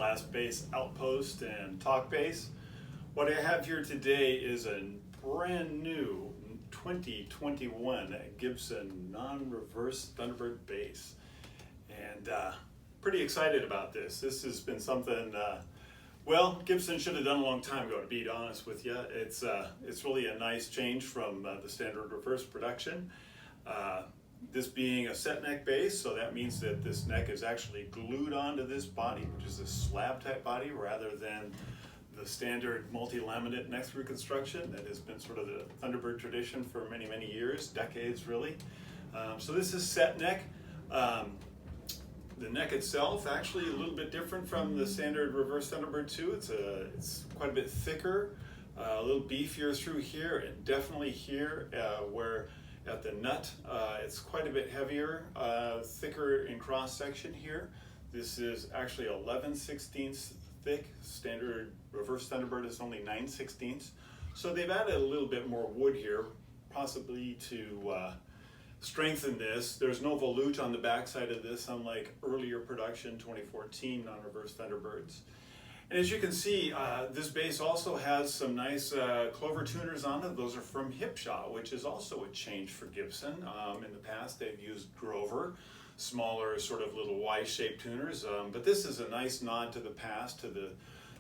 blast bass outpost and talk bass. What I have here today is a brand new 2021 Gibson Non Reverse Thunderbird bass, and pretty excited about this. This has been something well, Gibson should have done a long time ago, to be honest with you. It's really a nice change from the standard reverse production. This being a set neck bass, so that means that this neck is actually glued onto this body, which is a slab type body, rather than the standard multi-laminate neck screw construction that has been sort of the Thunderbird tradition for many, many years, decades really. So this is set neck. The neck itself actually a little bit different from the standard reverse Thunderbird 2. It's quite a bit thicker, a little beefier through here, and definitely here where at the nut it's quite a bit heavier, thicker in cross section here. This is actually 11/16 thick. Standard reverse Thunderbird is only 9/16. So they've added a little bit more wood here, possibly to strengthen this. There's no volute on the backside of this, unlike earlier production 2014 non-reverse Thunderbirds. And as you can see, this bass also has some nice clover tuners on it. Those are from Hipshot, which is also a change for Gibson. In the past they've used Grover, smaller sort of little Y-shaped tuners, but this is a nice nod to the past, to the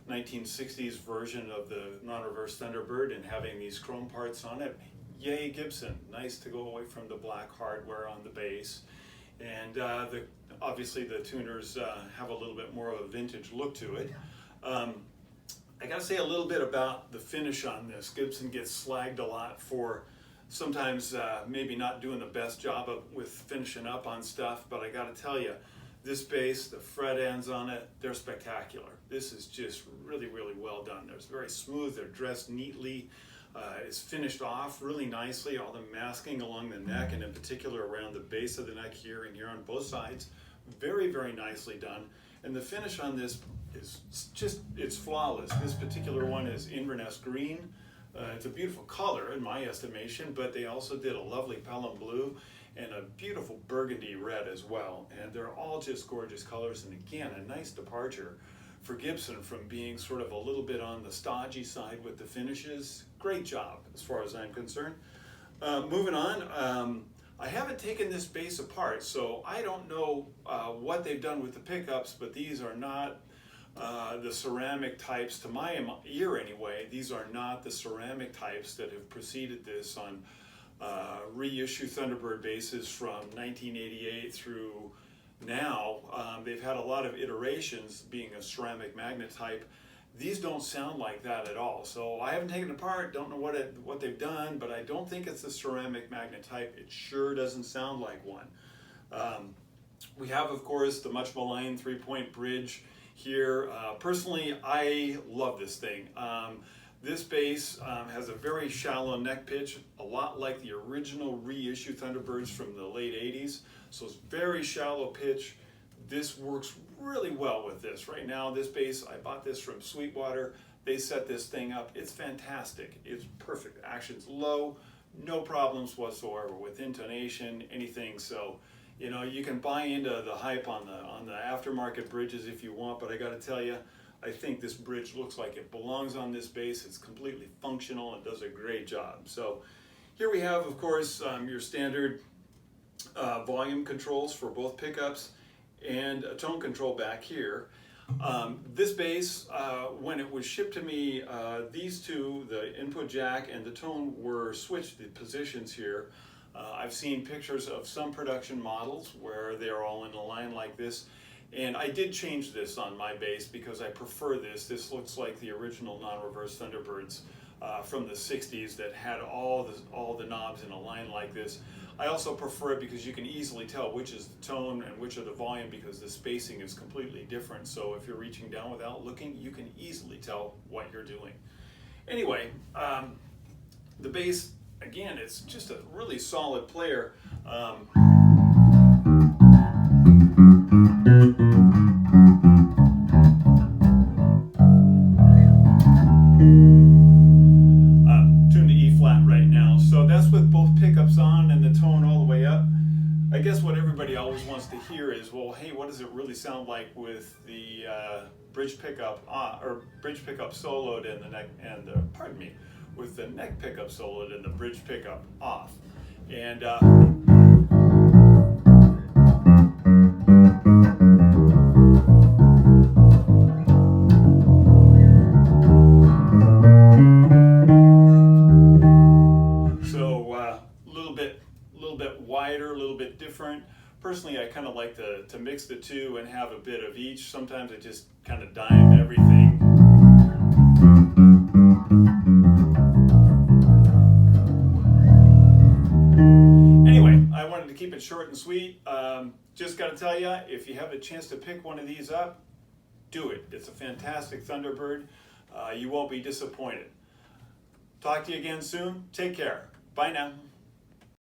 1960s version of the non-reverse Thunderbird, and having these chrome parts on it. Yay, Gibson. Nice to go away from the black hardware on the bass. And obviously the tuners have a little bit more of a vintage look to it. I gotta say a little bit about the finish on this. Gibson gets slagged a lot for sometimes maybe not doing the best job with finishing up on stuff, but I gotta tell you, this bass, the fret ends on it, they're spectacular. This is just really, really well done. They're very smooth, they're dressed neatly. It's finished off really nicely, all the masking along the neck, and in particular around the base of the neck here and here on both sides. Very, very nicely done. And the finish on this is just, it's flawless. This particular one is Inverness green. It's a beautiful color in my estimation, but they also did a lovely Pelham blue and a beautiful burgundy red as well. And they're all just gorgeous colors, and again, a nice departure for Gibson from being sort of a little bit on the stodgy side with the finishes. Great job as far as I'm concerned. Moving on, I haven't taken this bass apart, so I don't know what they've done with the pickups, but these are not the ceramic types, to my ear anyway. These are not the ceramic types that have preceded this on reissue Thunderbird basses from 1988 through now. They've had a lot of iterations being a ceramic magnet type. These don't sound like that at all. So I haven't taken it apart, don't know what they've done, but I don't think it's a ceramic magnet type. It sure doesn't sound like one. We have, of course, the much maligned 3-point bridge here. Personally, I love this thing. This bass has a very shallow neck pitch, a lot like the original reissue Thunderbirds from the late 80s. So it's very shallow pitch. This works really well with this. Right now, this bass, I bought this from Sweetwater. They set this thing up. It's fantastic. It's perfect. Action's low, no problems whatsoever with intonation, anything. So, you know, you can buy into the hype on the aftermarket bridges if you want, but I gotta tell you, I think this bridge looks like it belongs on this bass. It's completely functional and does a great job. So here we have, of course, your standard volume controls for both pickups and a tone control back here. This bass, when it was shipped to me, these two, the input jack and the tone, were switched the positions here. I've seen pictures of some production models where they're all in a line like this, and I did change this on my bass because I prefer this. This looks like the original non-reverse Thunderbirds from the 60s that had all the knobs in a line like this. I also prefer it because you can easily tell which is the tone and which are the volume, because the spacing is completely different. So if you're reaching down without looking, you can easily tell what you're doing. Anyway, the bass, again, it's just a really solid player. Tuned to E flat right now, so that's with both pickups on and the tone all the way up. I guess what everybody always wants to hear is, well, hey, what does it really sound like with the bridge pickup or bridge pickup soloed and the neck and the with the neck pickup soloed and the bridge pickup off. And so a little bit wider, a little bit different. Personally, I kind of like to mix the two and have a bit of each. Sometimes I just kind of dime everything. Anyway, I wanted to keep it short and sweet. Just got to tell you, if you have a chance to pick one of these up, do it. It's a fantastic Thunderbird. You won't be disappointed. Talk to you again soon. Take care. Bye now.